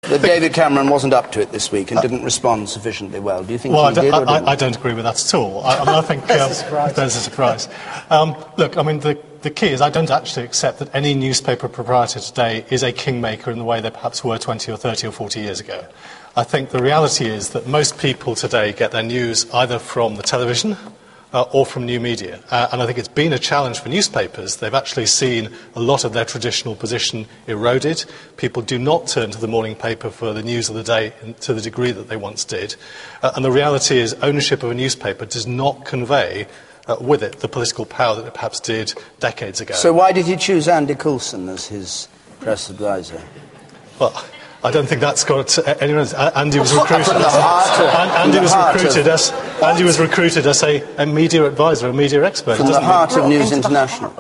that David Cameron wasn't up to it this week and didn't respond sufficiently well. Do you think he did or didn't? I don't agree with that at all. I think there's a surprise. Look, I mean, the key is I don't actually accept that any newspaper proprietor today is a kingmaker in the way they perhaps were 20 or 30 or 40 years ago. I think the reality is that most people today get their news either from the television or from new media. And I think it's been a challenge for newspapers. They've actually seen a lot of their traditional position eroded. People do not turn to the morning paper for the news of the day to the degree that they once did. And the reality is ownership of a newspaper does not convey with it the political power that it perhaps did decades ago. So why did you choose Andy Coulson as his press advisor? Well, I don't think that's got anyone. Andy was recruited. Andy was recruited as a media advisor, a media expert. From the heart of News International.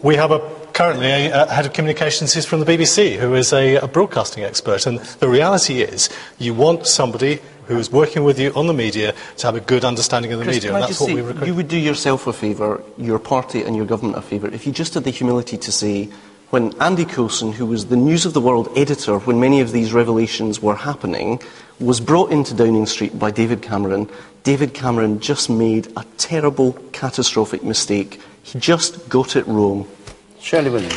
We have currently a head of communications who's from the BBC, who is a broadcasting expert. And the reality is, you want somebody who is working with you on the media to have a good understanding of the media, and that's what we recruit. You would do yourself a favour, your party and your government a favour, if you just had the humility to say, when Andy Coulson, who was the News of the World editor when many of these revelations were happening, was brought into Downing Street by David Cameron just made a terrible, catastrophic mistake. He just got it wrong. Shirley Williams.